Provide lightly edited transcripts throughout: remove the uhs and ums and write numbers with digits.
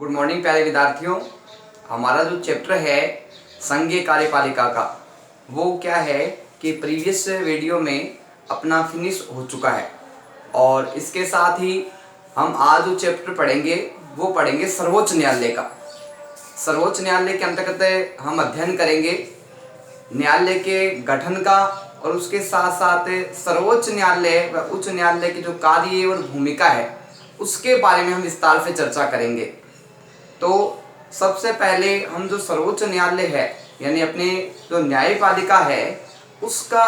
Good morning प्यारे विद्यार्थियों। हमारा जो चैप्टर है संघीय कार्यपालिका का, वो क्या है कि प्रीवियस वीडियो में अपना फिनिश हो चुका है और इसके साथ ही हम आज जो चैप्टर पढ़ेंगे वो पढ़ेंगे सर्वोच्च न्यायालय का। सर्वोच्च न्यायालय के अंतर्गत हम अध्ययन करेंगे न्यायालय के गठन का और उसके साथ साथ सर्वोच्च न्यायालय व उच्च न्यायालय की जो कार्य और भूमिका है उसके बारे में हम विस्तार से चर्चा करेंगे। तो सबसे पहले हम जो सर्वोच्च न्यायालय है यानी अपने जो न्यायपालिका है उसका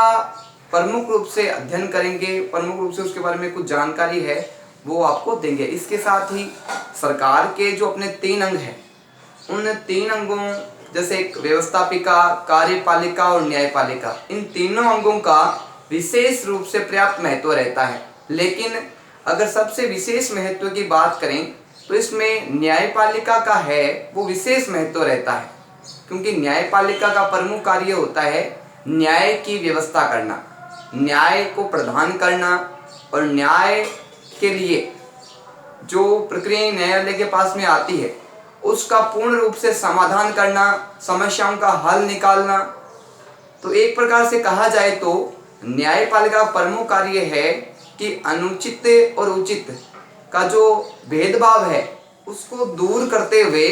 प्रमुख रूप से अध्ययन करेंगे, प्रमुख रूप से उसके बारे में कुछ जानकारी है वो आपको देंगे। इसके साथ ही सरकार के जो अपने 3 अंग हैं उन 3 अंगों जैसे व्यवस्थापिका, कार्यपालिका और न्यायपालिका, इन तीनों अंगों का विशेष रूप से पर्याप्त महत्व रहता है। लेकिन अगर सबसे विशेष महत्व की बात करें तो इसमें न्यायपालिका का है वो विशेष महत्व रहता है, क्योंकि न्यायपालिका का प्रमुख कार्य होता है न्याय की व्यवस्था करना, न्याय को प्रदान करना और न्याय के लिए जो प्रक्रिया न्यायालय के पास में आती है उसका पूर्ण रूप से समाधान करना, समस्याओं का हल निकालना। तो एक प्रकार से कहा जाए तो न्यायपालिका का प्रमुख कार्य है कि अनुचित और उचित का जो भेदभाव है उसको दूर करते हुए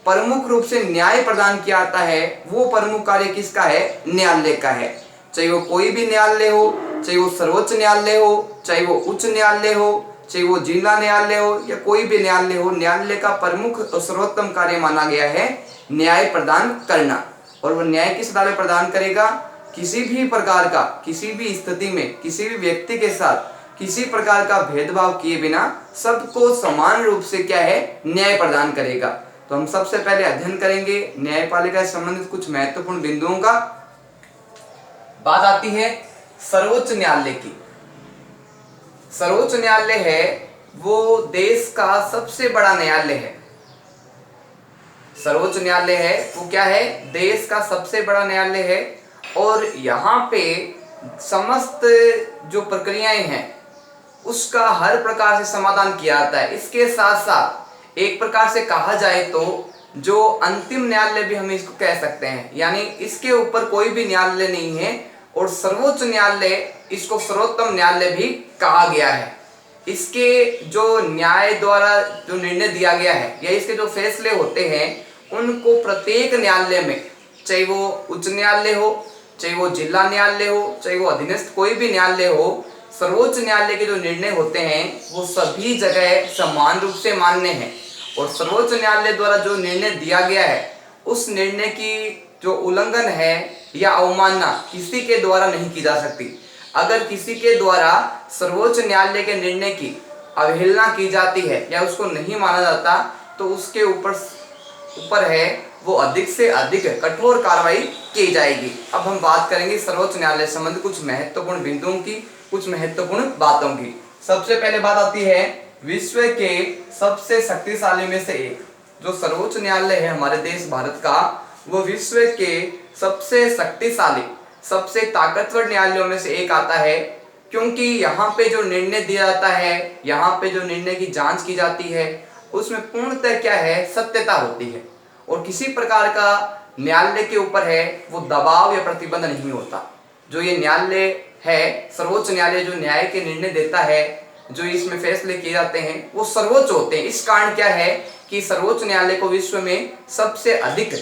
प्रमुख रूप से न्याय प्रदान किया जाता है। वो प्रमुख कार्य किसका है? न्यायालय का है। चाहे वो कोई भी न्यायालय हो, चाहे वो सर्वोच्च न्यायालय हो, चाहे वो उच्च न्यायालय हो, चाहे वो जिला न्यायालय हो या कोई भी न्यायालय हो, न्यायालय का प्रमुख और सर्वोत्तम कार्य माना गया है न्याय प्रदान करना। और वो न्याय किस आधार पर प्रदान करेगा? किसी भी प्रकार का, किसी भी स्थिति में, किसी भी व्यक्ति के साथ किसी प्रकार का भेदभाव किए बिना सबको समान रूप से क्या है? न्याय प्रदान करेगा। तो हम सबसे पहले अध्ययन करेंगे न्यायपालिका से संबंधित कुछ महत्वपूर्ण बिंदुओं का। बात आती है सर्वोच्च न्यायालय की। सर्वोच्च न्यायालय है वो देश का सबसे बड़ा न्यायालय है। सर्वोच्च न्यायालय है वो क्या है? देश का सबसे बड़ा न्यायालय है और यहाँ पे समस्त जो प्रक्रियाएं हैं उसका हर प्रकार से समाधान किया जाता है। इसके साथ साथ एक प्रकार से कहा जाए तो जो अंतिम न्यायालय भी हम इसको कह सकते हैं, यानी इसके ऊपर कोई भी न्यायालय नहीं है और सर्वोच्च न्यायालय इसको सर्वोत्तम न्यायालय भी कहा गया है। इसके जो न्याय द्वारा जो निर्णय दिया गया है या इसके जो फैसले होते हैं उनको प्रत्येक न्यायालय में, चाहे वो उच्च न्यायालय हो, चाहे वो जिला न्यायालय हो, चाहे वो अधीनस्थ कोई भी न्यायालय हो, सर्वोच्च न्यायालय के जो निर्णय होते हैं वो सभी जगह समान रूप से मान्य हैं। और सर्वोच्च न्यायालय द्वारा जो निर्णय दिया गया है उस निर्णय की जो उल्लंघन है या अवमानना किसी के द्वारा नहीं की जा सकती। अगर किसी के द्वारा सर्वोच्च न्यायालय के निर्णय की अवहेलना की जाती है या उसको नहीं माना जाता तो उसके ऊपर है वो अधिक से अधिक कठोर कार्रवाई की जाएगी। अब हम बात करेंगे सर्वोच्च न्यायालय से संबंधित कुछ महत्वपूर्ण बिंदुओं की, कुछ महत्वपूर्ण बातों की। सबसे पहले बात आती है विश्व के सबसे शक्तिशाली में से एक जो सर्वोच्च न्यायालय है हमारे देश भारत का, वो विश्व के सबसे शक्तिशाली, सबसे ताकतवर न्यायालयों में से एक आता है, क्योंकि यहाँ पे जो निर्णय दिया जाता है, यहाँ पे जो निर्णय की जांच की जाती है उसमें पूर्णतः क्या है? सत्यता होती है और किसी प्रकार का न्यायालय के ऊपर है वो दबाव या प्रतिबंध नहीं होता। जो ये न्यायालय है, सर्वोच्च न्यायालय जो न्याय के निर्णय देता है, जो इसमें फैसले किए जाते हैं वो सर्वोच्च होते हैं। इस कारण क्या है कि सर्वोच्च न्यायालय को विश्व में सबसे अधिक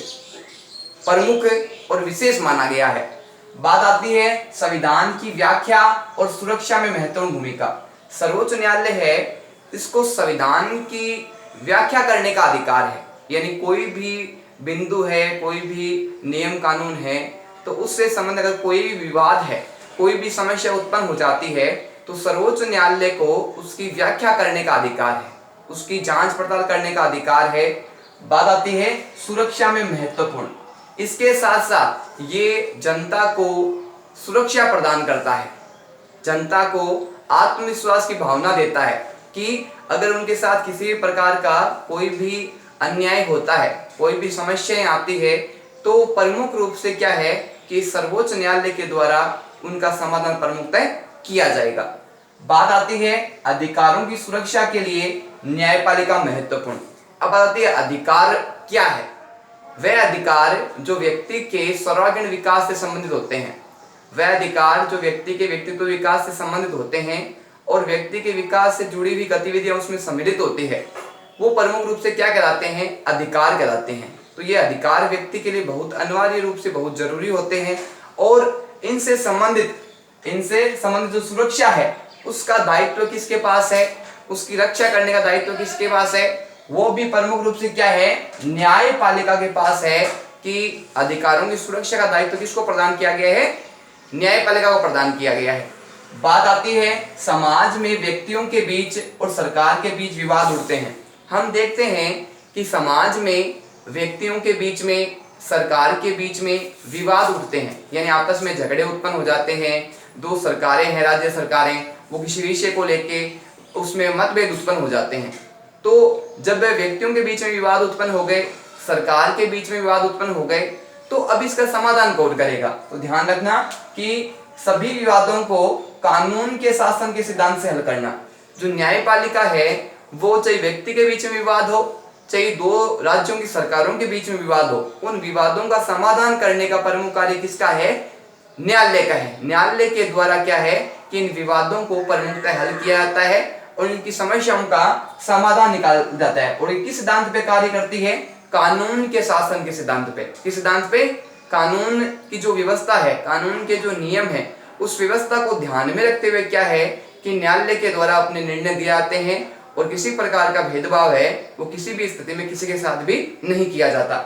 प्रमुख और विशेष माना गया है। बात आती है संविधान की व्याख्या और सुरक्षा में महत्वपूर्ण भूमिका। सर्वोच्च न्यायालय है इसको संविधान की व्याख्या करने का अधिकार है, यानी कोई भी बिंदु है, कोई भी नियम कानून है तो उससे संबंध अगर कोई भी विवाद है, कोई भी समस्या उत्पन्न हो जाती है तो सर्वोच्च न्यायालय को उसकी व्याख्या करने का अधिकार है, उसकी जांच पड़ताल करने का अधिकार है। बात आती है सुरक्षा में महत्वपूर्ण। इसके साथ साथ ये जनता को सुरक्षा प्रदान करता है, जनता को आत्मविश्वास की भावना देता है कि अगर उनके साथ किसी भी प्रकार का कोई भी अन्याय होता है, कोई भी समस्याएं आती है तो प्रमुख रूप से क्या है कि सर्वोच्च न्यायालय के द्वारा उनका समाधान प्रमुखतः किया जाएगा। बात आती है अधिकारों की सुरक्षा के लिए न्यायपालिका महत्वपूर्ण। अब आती है अधिकार क्या है। वह अधिकार जो व्यक्ति के सर्वांगीण विकास से संबंधित होते हैं, वह अधिकार जो व्यक्ति के व्यक्तित्व विकास से संबंधित होते हैं और व्यक्ति के विकास से जुड़ी हुई गतिविधियां उसमें सम्मिलित होती है, वो प्रमुख रूप से क्या कहलाते हैं, अधिकार कहलाते हैं। तो ये अधिकार व्यक्ति के लिए बहुत अनिवार्य रूप से बहुत जरूरी होते हैं और इनसे संबंधित जो सुरक्षा है उसका दायित्व किसके पास है, उसकी रक्षा करने का दायित्व किसके पास है, वो भी प्रमुख रूप से क्या है, न्यायपालिका के पास है। कि अधिकारों की सुरक्षा का दायित्व किसको प्रदान किया गया है, न्यायपालिका को प्रदान किया गया है। बात आती है समाज में व्यक्तियों के बीच और सरकार के बीच विवाद उठते हैं। हम देखते हैं कि समाज में व्यक्तियों के बीच में, सरकार के बीच में विवाद उठते हैं, यानी आपस में झगड़े उत्पन्न हो जाते हैं। दो सरकारें हैं, राज्य सरकारें, वो किसी विषय को लेके उसमें मतभेद उत्पन्न हो जाते हैं। तो जब व्यक्तियों के बीच में विवाद उत्पन्न हो गए, सरकार के बीच में विवाद उत्पन्न हो गए, तो अब इसका समाधान कौन करेगा। तो ध्यान रखना कि सभी विवादों को कानून के शासन के सिद्धांत से हल करना। जो न्यायपालिका है वो चाहे व्यक्ति के बीच में विवाद हो, चाहे दो राज्यों की सरकारों के बीच में विवाद हो, उन विवादों का समाधान करने का प्रमुख कार्य किसका है, न्यायालय का है। न्यायालय के द्वारा क्या है कि इन विवादों को प्रमुखतः हल किया जाता है और इनकी समस्याओं का समाधान निकाल जाता है। और किस सिद्धांत पे कार्य करती है, कानून के शासन के सिद्धांत पे। किस सिद्धांत पे, कानून की जो व्यवस्था है, कानून के जो नियम है, उस व्यवस्था को ध्यान में रखते हुए क्या है कि न्यायालय के द्वारा अपने निर्णय दिए जाते हैं और किसी प्रकार का भेदभाव है वो किसी भी स्थिति में किसी के साथ भी नहीं किया जाता।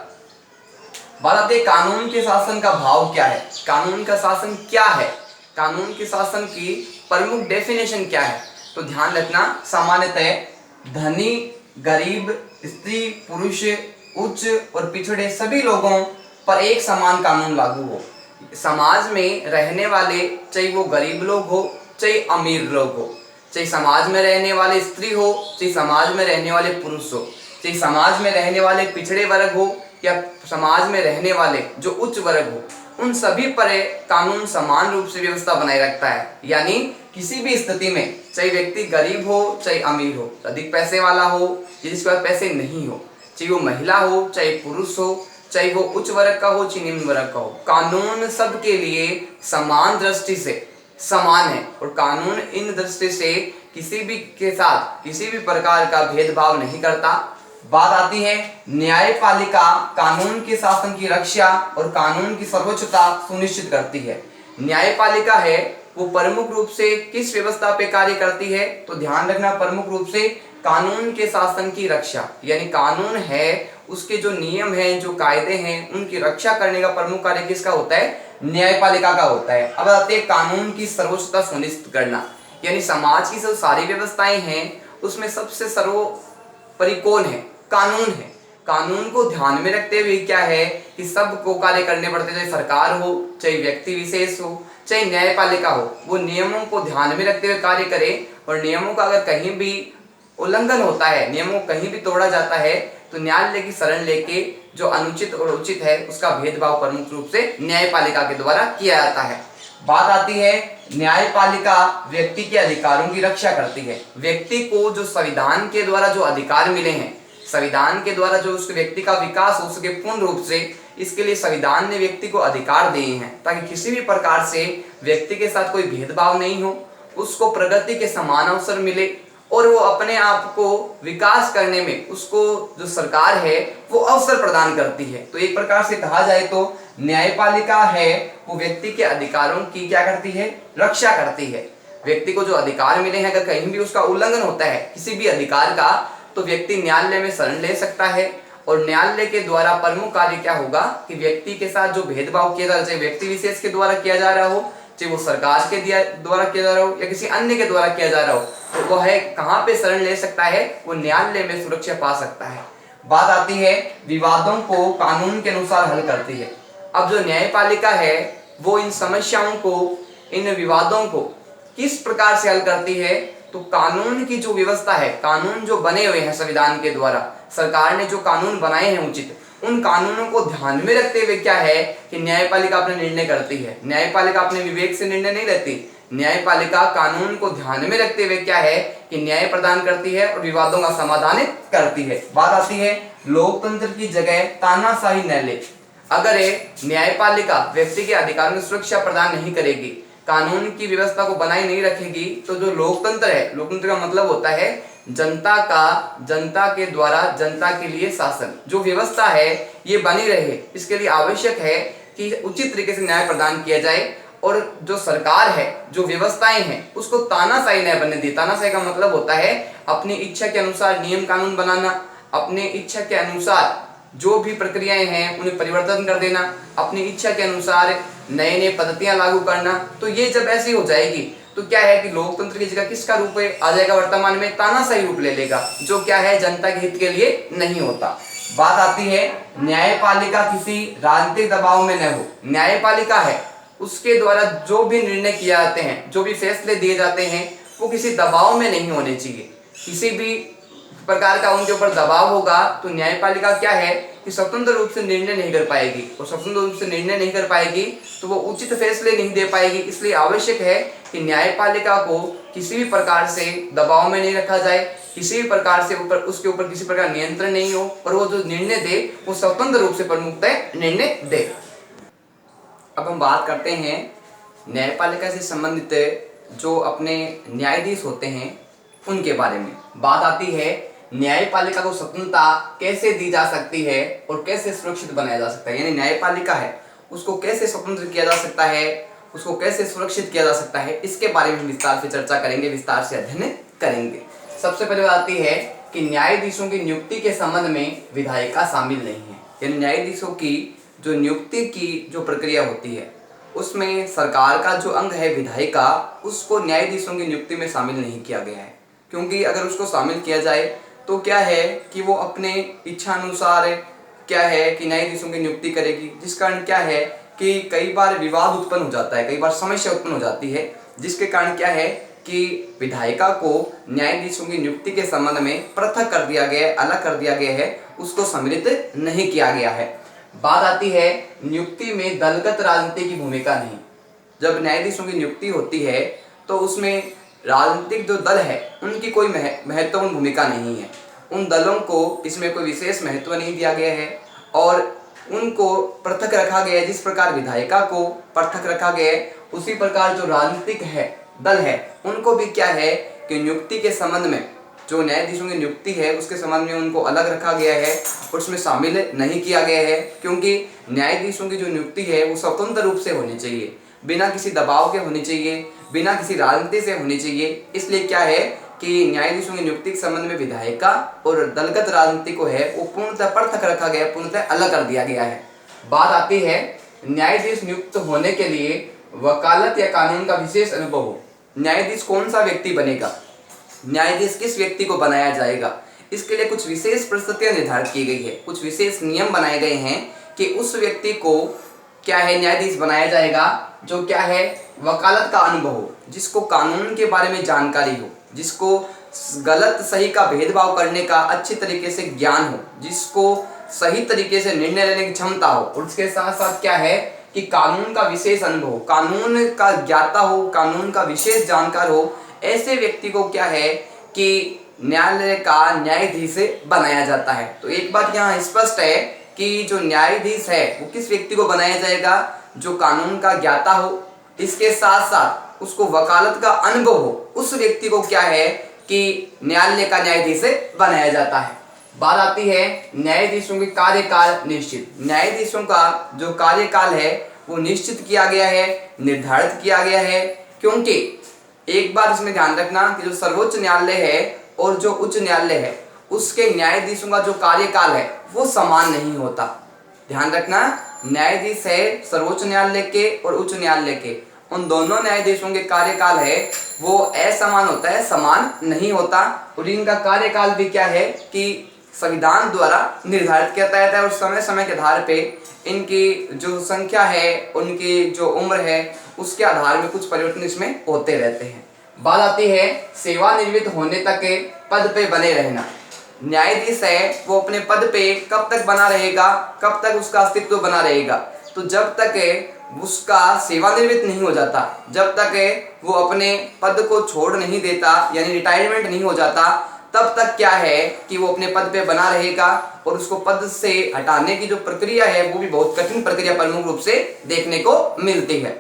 बात आती है कानून के शासन का भाव क्या है, कानून का शासन क्या है, कानून के शासन की प्रमुख डेफिनेशन क्या है। तो ध्यान रखना, सामान्यतः धनी, गरीब, स्त्री, पुरुष, उच्च और पिछड़े सभी लोगों पर एक समान कानून लागू हो। समाज में रहने वाले, चाहे वो गरीब लोग हो चाहे अमीर लोग हो, चाहे समाज में रहने वाले स्त्री हो चाहे समाज में रहने वाले पुरुष हो, चाहे समाज में रहने वाले पिछड़े वर्ग हो या समाज में रहने वाले जो उच्च वर्ग हो, उन सभी पर कानून समान रूप से व्यवस्था बनाए रखता है। यानी किसी भी स्थिति में, चाहे व्यक्ति गरीब हो चाहे अमीर हो, अधिक पैसे वाला हो या जिसके पास पैसे नहीं हो, चाहे वो महिला हो चाहे पुरुष हो, चाहे वो उच्च वर्ग का हो चाहे निम्न वर्ग का हो, कानून सबके लिए समान दृष्टि से समान है और कानून इन दृष्टि से किसी भी के साथ किसी भी प्रकार का भेदभाव नहीं करता। बात आती है न्यायपालिका कानून के शासन की रक्षा और कानून की सर्वोच्चता सुनिश्चित करती है। न्यायपालिका है वो प्रमुख रूप से किस व्यवस्था पे कार्य करती है, तो ध्यान रखना प्रमुख रूप से कानून के शासन की रक्षा, यानी कानून है उसके जो नियम हैं, जो कायदे हैं, उनकी रक्षा करने का प्रमुख कार्य किसका होता है, न्यायपालिका का होता है। अब आते हैं कानून की सर्वोच्चता सुनिश्चित करना, यानी समाज की जो सारी व्यवस्थाएं हैं उसमें सबसे सर्वोपरि कौन है, कानून है। कानून को ध्यान में रखते हुए क्या है कि सबको कार्य करने पड़ते, चाहे सरकार हो चाहे व्यक्ति विशेष हो चाहे न्यायपालिका हो, वो नियमों को ध्यान में रखते हुए कार्य करे। और नियमों का अगर कहीं भी उल्लंघन होता है, नियमों को कहीं भी तोड़ा जाता है, तो न्यायालय की शरण लेके जो अनुचित और उचित है उसका भेदभाव प्रमुख रूप से न्यायपालिका के द्वारा किया जाता है। बात आती है न्यायपालिका व्यक्ति के अधिकारों की रक्षा करती है। व्यक्ति को जो संविधान के द्वारा जो अधिकार मिले हैं, संविधान के द्वारा जो उसके व्यक्ति का विकास हो सके पूर्ण रूप से, इसके लिए संविधान ने व्यक्ति को अधिकार दिए हैं ताकि किसी भी प्रकार से व्यक्ति के साथ कोई भेदभाव नहीं हो, उसको प्रगति के समान अवसर मिले और वो अपने आप को विकास करने में उसको जो सरकार है वो अवसर प्रदान करती है। तो एक प्रकार से कहा जाए तो न्यायपालिका है वो व्यक्ति के अधिकारों की क्या करती है, रक्षा करती है। व्यक्ति को जो अधिकार मिले हैं अगर कहीं भी उसका उल्लंघन होता है किसी भी अधिकार का, तो व्यक्ति न्यायालय में शरण ले सकता है और न्यायालय के द्वारा प्रमुख कार्य क्या होगा कि व्यक्ति के साथ जो भेदभाव किया जा रहा है, चाहे व्यक्ति विशेष के द्वारा किया जा रहा हो, चाहे वो सरकार के द्वारा किया जा रहा हो या किसी अन्य के द्वारा किया जा रहा हो, तो वह है कहाँ पे शरण ले सकता है, वो न्यायालय में सुरक्षा पा सकता है। बात आती है विवादों को कानून के अनुसार हल करती है। अब जो न्यायपालिका है वो इन समस्याओं को, इन विवादों को किस प्रकार से हल करती है, तो कानून की जो व्यवस्था है, कानून जो बने हुए हैं संविधान के द्वारा, सरकार ने जो कानून बनाए हैं उचित, उन कानूनों को ध्यान में रखते हुए क्या है कि न्यायपालिका अपने निर्णय करती है। न्यायपालिका अपने विवेक से निर्णय नहीं लेती, न्यायपालिका कानून को ध्यान में रखते हुए क्या है कि न्याय प्रदान करती है और विवादों का समाधान करती है। बात आती है लोकतंत्र की जगह तानाशाही न्यायालय। अगर न्यायपालिका व्यक्ति के अधिकारों की सुरक्षा प्रदान नहीं करेगी, कानून की व्यवस्था को बनाए नहीं रखेगी, तो जो लोकतंत्र है, लोकतंत्र का मतलब होता है जनता के द्वारा जनता के लिए शासन, जो व्यवस्था है ये बनी रहे, इसके लिए आवश्यक है कि उचित तरीके से न्याय प्रदान किया जाए और जो सरकार है, जो व्यवस्थाएं हैं, उसको तानाशाही न्याय बनने दी। तानाशाही का मतलब होता है अपनी इच्छा के अनुसार नियम कानून बनाना, अपने इच्छा के अनुसार जो भी प्रक्रियाएं हैं उन्हें परिवर्तन कर देना, अपनी इच्छा के अनुसार नए नए पद्धतियां लागू करना। तो ये जब ऐसी हो जाएगी तो क्या है कि लोकतंत्र की जगह किसका रूप आ जाएगा, वर्तमान में तानाशाही रूप ले लेगा, जो क्या है जनता के हित के लिए नहीं होता। बात आती है न्यायपालिका किसी राजनीतिक दबाव में न हो। न्यायपालिका है उसके द्वारा जो भी निर्णय किए जाते हैं, जो भी फैसले दिए जाते हैं, वो किसी दबाव में नहीं होने चाहिए। किसी भी प्रकार का उनके ऊपर दबाव होगा तो न्यायपालिका क्या है कि स्वतंत्र रूप से निर्णय नहीं कर पाएगी, और स्वतंत्र रूप से निर्णय नहीं कर पाएगी तो वो उचित फैसले नहीं दे पाएगी। इसलिए आवश्यक है कि न्यायपालिका को किसी भी प्रकार से दबाव में नहीं रखा जाए, किसी भी प्रकार से उसके ऊपर किसी प्रकार नियंत्रण नहीं हो, और वो जो निर्णय दे वो स्वतंत्र रूप से प्रमुखतः निर्णय दे। अब हम बात करते हैं न्यायपालिका से संबंधित जो अपने न्यायाधीश होते हैं उनके बारे में। बात आती है न्यायपालिका को स्वतंत्रता कैसे दी जा सकती है और कैसे सुरक्षित बनाया जा सकता है, यानी न्यायपालिका है उसको कैसे स्वतंत्र किया जा सकता है, उसको कैसे सुरक्षित किया जा सकता है, इसके बारे में विस्तार से चर्चा करेंगे, विस्तार से अध्ययन करेंगे। सबसे पहले बात आती है कि न्यायाधीशों की नियुक्ति के संबंध में विधायिका शामिल नहीं है, यानी न्यायाधीशों की जो नियुक्ति की जो प्रक्रिया होती है उसमें सरकार का जो अंग है विधायिका, उसको न्यायाधीशों की नियुक्ति में शामिल नहीं किया गया है। क्योंकि अगर उसको शामिल किया जाए तो क्या है कि वो अपने इच्छा अनुसार क्या है कि न्यायाधीशों की नियुक्ति करेगी, जिस कारण क्या है कि कई बार विवाद उत्पन्न हो जाता है, कई बार समस्या उत्पन्न हो जाती है, जिसके कारण क्या है कि विधायिका को न्यायाधीशों की नियुक्ति के संबंध में पृथक कर दिया गया है, अलग कर दिया गया है, उसको सम्मिलित नहीं किया गया है। बात आती है नियुक्ति में दलगत राजनीति की भूमिका नहीं। जब न्यायाधीशों की नियुक्ति होती है तो उसमें राजनीतिक जो दल है उनकी कोई महत्वपूर्ण भूमिका नहीं है। उन दलों को इसमें कोई विशेष महत्व नहीं दिया गया है और उनको पृथक रखा गया है। जिस प्रकार विधायिका को पृथक रखा गया है उसी प्रकार जो राजनीतिक है दल है उनको भी क्या है कि नियुक्ति के संबंध में, जो न्यायाधीशों की नियुक्ति है उसके संबंध में उनको अलग रखा गया है और उसमें शामिल नहीं किया गया है। क्योंकि न्यायाधीशों की जो नियुक्ति है वो स्वतंत्र रूप से होनी चाहिए, बिना किसी दबाव के होनी चाहिए, बिना किसी राजनीति से होनी चाहिए। इसलिए क्या है कि न्यायाधीशों की नियुक्ति के संबंध में विधायिका और दलगत राजनीति को है वो पूर्णतः पृथक रखा गया, पूर्णतः अलग कर दिया गया है। बात आती है न्यायाधीश नियुक्त होने के लिए वकालत या कानून का विशेष अनुभव हो। न्यायाधीश कौन सा व्यक्ति बनेगा, न्यायाधीश किस व्यक्ति को बनाया जाएगा, इसके लिए कुछ विशेष परिस्थितियां निर्धारित की गई है, कुछ विशेष नियम बनाए गए हैं कि उस व्यक्ति को क्या है न्यायाधीश बनाया जाएगा जो क्या है वकालत का अनुभव हो, जिसको कानून के बारे में जानकारी हो, जिसको गलत सही का भेदभाव करने का अच्छी तरीके से ज्ञान हो, जिसको सही तरीके से निर्णय लेने की क्षमता हो, और उसके साथ साथ क्या है कि कानून का विशेष अनुभव, कानून का ज्ञाता हो, कानून का विशेष जानकार हो। ऐसे व्यक्ति को क्या है कि न्यायालय का न्यायाधीश बनाया जाता है। तो एक बात यहाँ स्पष्ट है कि जो न्यायाधीश है वो किस व्यक्ति को बनाया जाएगा, जो कानून का ज्ञाता हो, इसके साथ साथ उसको वकालत का अनुभव हो, उस व्यक्ति को क्या है कि न्यायालय का न्यायाधीश बनाया जाता है। बात आती है न्यायाधीशों के कार्यकाल निश्चित। न्यायाधीशों का जो कार्यकाल है वो निश्चित किया गया है, निर्धारित किया गया है। क्योंकि एक बात इसमें ध्यान रखना कि जो सर्वोच्च न्यायालय है और जो उच्च न्यायालय है उसके न्यायाधीशों का जो कार्यकाल है वो समान नहीं होता। ध्यान रखना, न्यायाधीश है सर्वोच्च न्यायालय के और उच्च न्यायालय के, उन दोनों न्यायाधीशों के कार्यकाल है वो असमान होता है, समान नहीं होता। और इनका कार्यकाल भी क्या है कि संविधान द्वारा निर्धारित किया जाता है और समय समय के आधार पे इनकी जो संख्या है, उनकी जो उम्र है, उसके आधार में कुछ परिवर्तन इसमें होते रहते हैं। बात आती है सेवानिवृत्त होने तक के पद पे बने रहना। न्यायाधीश है वो अपने पद पे कब तक बना रहेगा, कब तक उसका अस्तित्व बना रहेगा, तो जब तक उसका सेवानिवृत्त नहीं हो जाता, जब तक वो अपने पद को छोड़ नहीं देता यानी रिटायरमेंट नहीं हो जाता, तब तक क्या है कि वो अपने पद पे बना रहेगा और उसको पद से हटाने की जो प्रक्रिया है वो भी बहुत कठिन प्रक्रिया प्रमुख रूप से देखने को मिलती है।